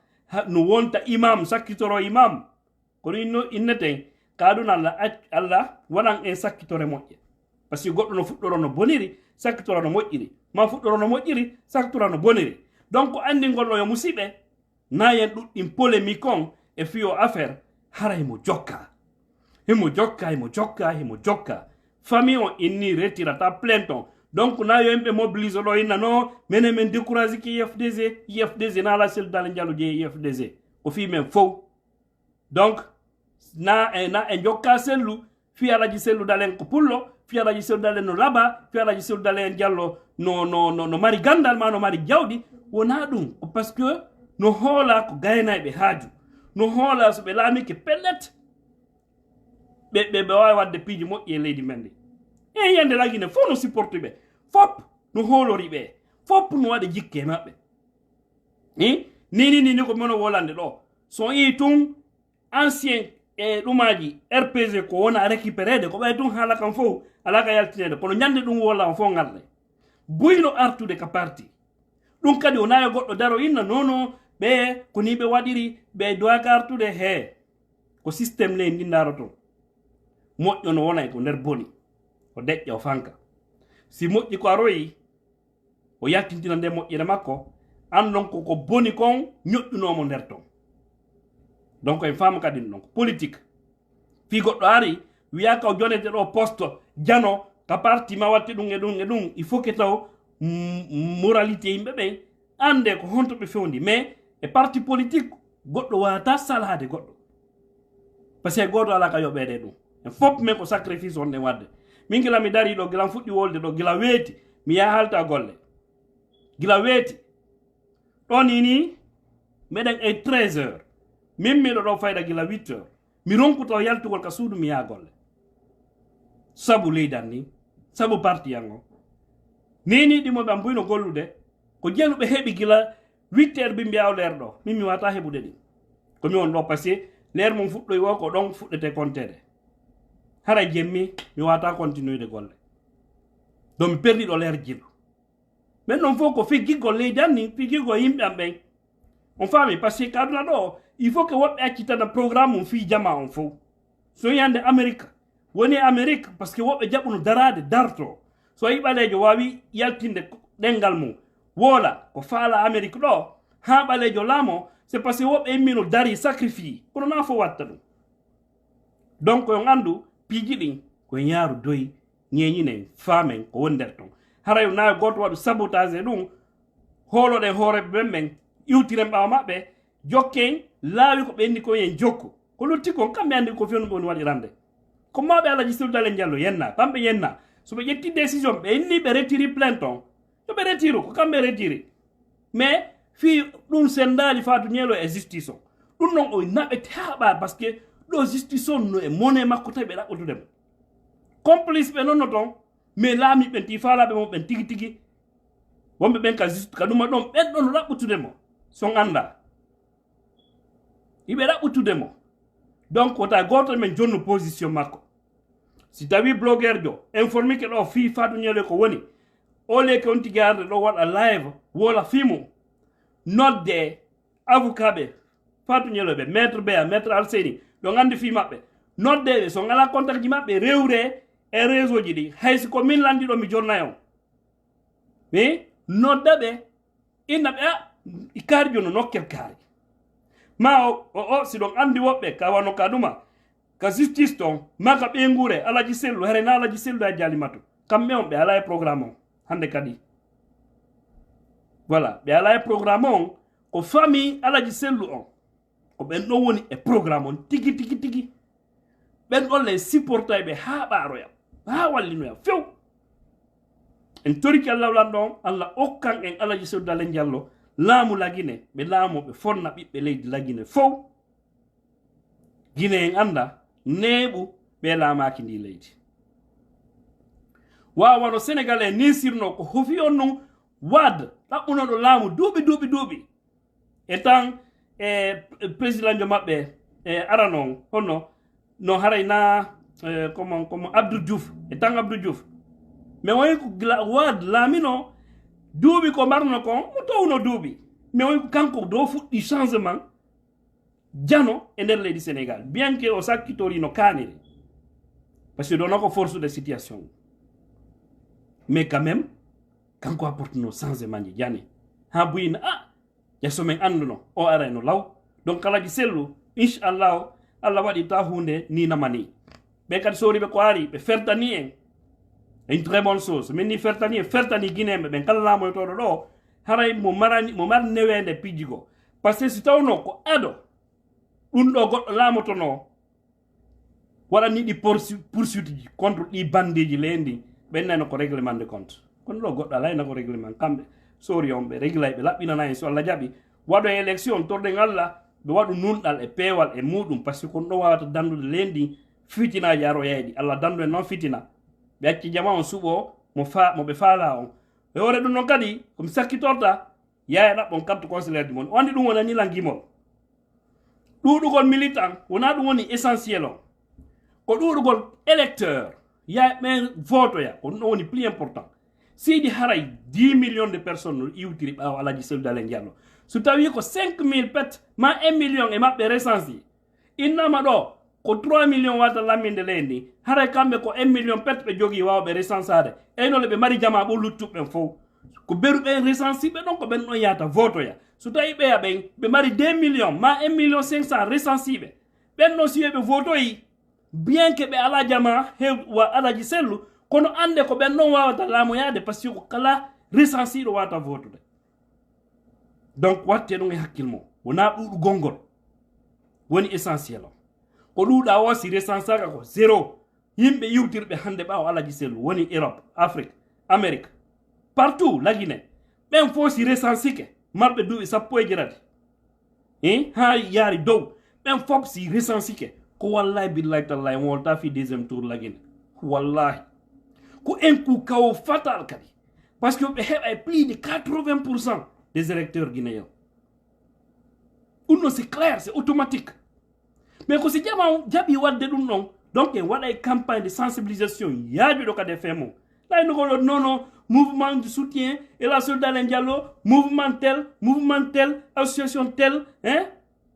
no wonta imam sakkitoro imam kono inneten kaɗum allah waɗan en sakkitore moƴƴe par ce que goɗɗo no fuɗɗoro no boniri sakkitora no moƴƴiri ma fuɗɗoro no moƴƴiri sakkitora no boniri donc andi ngol ɗo yo musidɓe nayen ɗuɗɗin polémique on e fiyo affaire hara himo jokka famille on inni retirata plainte on donc na yo yimɓe mobilise ɗo inna no menen min découragé ki IFDG nala seldale diallo jeeyi IFDG ko fi men fof donc na e jokka sellu fiyaraji selludalen ko pullo fiyaraji selludalen no laba fiyaraji selludalen diallo no mari gandal ma no mari jawdi wona ɗum ko par ce que no hoola ko gaynayɓe haaju no hoola so ɓe laamike pellet ɓe wawi wadde piiji moƴƴi e leydi men ndi e yande lagine fof no supporte ɓe fop no hoolori ɓe fop no waɗa jikke maɓɓe ni ko mono wolande ɗo so yi tun ancien e ɗumaji RPG ko wona récupérede ko ɓay tun haala kam fof ala ka yaltinede kono ñande ɗum wollama fof ngarɗe buyno artude ka parti ɗum kadi o nayo goɗɗo daro inna nono ɓe ko ni ɓe waɗiri ɓe dowa ka artude he ko systéme ley ndindaro ton moƴƴo no wona ko nder boni o deƴƴa o fanka si moƴƴi ko aroyi o yaltintina nde moƴƴere makko andon ko boni kon ñoƴƴunomo nder ton donc en fama kadi ɗon ko politique fi goɗɗo ari wiya ka o jonete ɗo poste jano ka parti ma watte ɗum e ɗum il faut que taw moralité yimɓe ɓen ande ko honto ɓe fewndi mais e parti politique goɗɗo wawata salade goɗɗo par ce que goto ala ka yoɓede ɗum en fop men ko sacrifice on ɗen wadde min gila mi dari ɗo gila fuɗɗi wolde ɗo gila weeti mi yaha halta golle gila weeti ɗon ini meɗen e 13 heures min miɗo ɗo fayda gila 8 heures mi ronkuto yaltugol ka suudu mi yaha golle sabu leydan ni sabu parti yan o nini ɗimoɓe am buyno gollude ko jeeluɓe heɓi gila 8 heures ɓe mbiyaw leer ɗo min mi wata heɓude ɗin komi won ɗo par ce que leer mum fuɗɗoy wo ko ɗon fuɗɗete contede hara jemmi mi wata continuer de golle donc mi perdi ɗo leer jillu mais non fof ko figgigol leydi anni figgigol yimɓe am ɓen on faami par ce que aduna ɗo il faut que woɓɓe accitana programme mum fi jama on fof so yande amérique woni amérique par ce que woɓɓe jaɓuno darade darto so yi ɓalejo wawi yaltinde ɗengal mum woola ko faala amérique ɗo ha ɓalejo laamo c'est parce que woɓɓe immino dari sacrifie kono na fo watta ɗum donc on andu piiji ɗin koye yaaru doyi ñeñinen faamen ko woni nder ton haray nayo goto waɗu sabotage ɗum hooloɗen hooreɓe ɓen ɓen iwtiren ɓawa maɓɓe jokken laawi ko ɓenndi ko yen jokku ko lutti kon kamɓe andi ko fewnu ɓe woni waɗirande ko maɓe alaji sildalen diallo yenna kamɓe yenna soɓe ƴetti décision ɓe inni ɓe retiri plainte on yoɓe retiru ko kamɓe retiri mais fi ɗum sendali faatu ñeelo e justice o ɗum noon o naɓete haɓa par ce que ɗo justice on no e mone makko tawi ɓe ɗaɓɓotudemo complice ɓe noon no toon mais laami ɓen ti faalaɓe mo ɓen tigi tigi wonɓe ɓen ka ɗuma ɗon ɓen ɗon no ɗaɓɓutudemo son anda yiɓe ɗaɓɓutudemo donc wota goto men jonno position makko si tawi blogueur jo informé ke do fi fatu nyele ko woni ole ke on tigarde do wada live wala fimo nodde avocat be fatu nyele be maître Alseni do ngandi fi mabbe nodde be so ngala contact ji mabbe rewre e réseau ji di haysi ko min landi do mi jonnayo mais nodda be inna be ikari jono nokkel kari ma o si don andi wobbe ka wano kaduma ka justice ton maka be ngure alaji sellu here na alaji sellu a jalimatu kambe on be ala e programme hande kadi voilà be ala e programme ko famille alaji sellu on ko ben do woni e programme on tigi ben on les supporter be ha baro ya ha wallino ya few en toriki Allah landon Allah okkan en alaji sellu dalen jallo laamu lagine be laamu be fonna bibbe leydi lagine fow gine en anda nebu be laamaki ndi leydi wawano Sénégal en nisirno ko hofi on non wad tabbuno do laamu duubi etan président jo mabbe aranon hono no harayna comme Abdou Diouf etan Abdou Diouf mais way ko wad laamino duubi ko marno ko mo tawno duubi mais way kanko do fuddi changement jano e nder leydi Sénégal bien que o sakkitori no kaniri parce que do nako force de situation mais quand même kanko apporte no changement ji jani ha buyina ya somen anduno o ara no law donc kala ji sellu inshallah Allah wadi ta hunde ni namani be kat sori be ko ari be fertani en une très bonne chose mais ni fertani guinéme ben kala lamo to do haray mo mar newende pijigo parce que si tawno ko ado dun do goddo lamo to no wala ni di poursuite ji contre di bandiji lendi ben nano ko règlement de compte kon do goddo lay na ko règlement kambe sori on be réglay be labina nay so Allah jabi wado élection torde ngalla be wadu nundal e pewal e mudum parce que kon do wawata dandude lendi fitina yaro yedi Allah dandu non fitina be acci jama on subo mo be faala on e ore dun non kadi ko mi sakkitorta yaaya dabbon carte consulaire di mon wandi dum wona ni langimol dudugol militant wona dum woni essentiel on ko dudugol électeur ya men vote ya ko woni plus important sidi haray 10 millions de personnes iwtiri baw alaji sel dalen diallo so tawi ko 5000 pet ma 1 million e mabbe recensi innama do ko 3 millions wata laminde lendi haray kambe ko 1 million pet be jogi wawbe recensade e no le be mari jama bo luttube fo ko beru be recensi be don ko ben no yata vote ya so tawi be ya be mari 2 millions ma 1 million 500 recensi be ben no sibe vote yi bien que be ala jama he wa alaji sellu kono ande ko ben non wawata lamu yaade parce que ko kala recensi do wata vote de donc watte no hakkilmo wona dudu gongol woni essentiel ko duda wasi recensaka ko zéro yimbe yiwtirbe hande baaw alaji sellu woni Europe Afrique Amerique partout la Guinée ben fosi recensike marbe dubi sappo e jirati ha yari dow ben foksi recensike ko wallahi billahi tallahi wolta fi deuxième tour la Guinée wallahi ko en coup kaw fatal kadi parce que be heb plus de 80% des électeurs guinéens non c'est clair c'est automatique mais ko si jama jabi wadde dum non donc en wada campagne de sensibilisation yaaju do ka de femo lay no ko non mouvement de soutien et la soldat Diallo mouvement tel association tel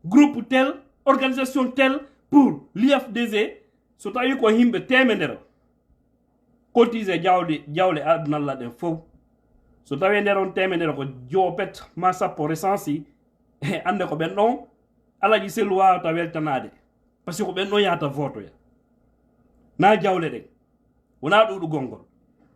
groupe tel organisation tel pour l'IFDZ so tawi ko himbe temendero cotiser jawle adnalla den fof so tawi nderon temendero ko jopet massa pour recensi ande ko ben don alaji selu wawata weltanade parce que ko ben don yata vote ya na jawle de wona dudu gongol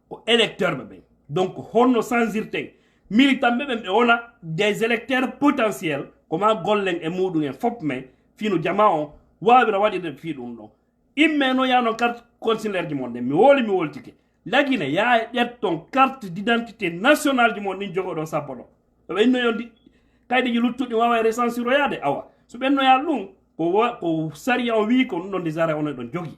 ko électeur be donc honno sansirte militant be wona des électeurs potentiels comment gollen e mudun en fop me fino jamao wawira wadi de fi dum do imme no yano carte consulaire du monde mi woltike lagine ya ton carte d'identité nationale du monde ni jogo do sapodo be no yondi kayde ji luttudi wawa recensi royade awa so benno ya lum ko sari on wi ko non desare on don jogi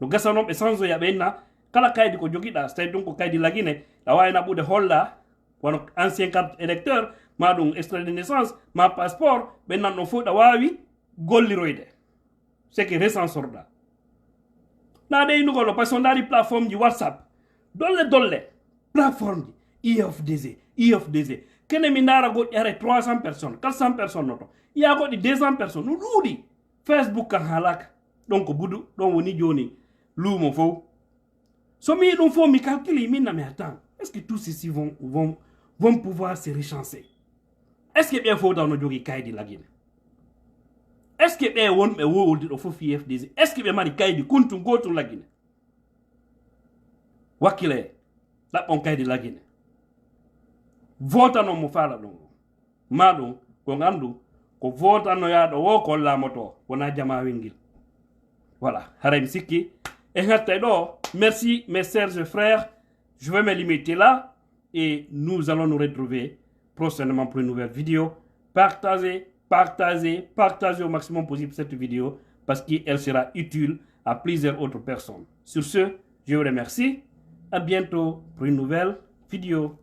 no gasano be sanzo ya benna kala kaydi ko jogida stay donc ko kaydi lagine da wayna bude holla wono ancien carte électeur ma dum extrait de naissance ma passeport benna no fo da wawi golliroyde c'est que récent sorda na day nugo lo parce qu'on a des plateformes du WhatsApp dolle plateforme IFDZ kene mi nara go yare 300 personnes 400 personnes noto ya go di 200 personnes nous ludi Facebook kan halak donc budu donc woni joni lumo fo so mi dum fo mi calculer mi na me attends est-ce que tous ceci vont pouvoir se rechancer est-ce que bien faut dans no jogi kaydi lagine est-ce que be won be woldi do fo IFDZ est-ce que be mari kaydi kuntu gotu lagine wakile la on kaydi lagine vota no mo fala do mado ko ngandu ko vota no ya do wo ko la moto wona jama wingil voilà harem sikki et merci mes sœurs et frères, je vais me limiter là et nous allons nous retrouver prochainement pour une nouvelle vidéo. Partagez au maximum possible cette vidéo parce qu'elle sera utile à plusieurs autres personnes. Sur ce, je vous remercie. À bientôt pour une nouvelle vidéo.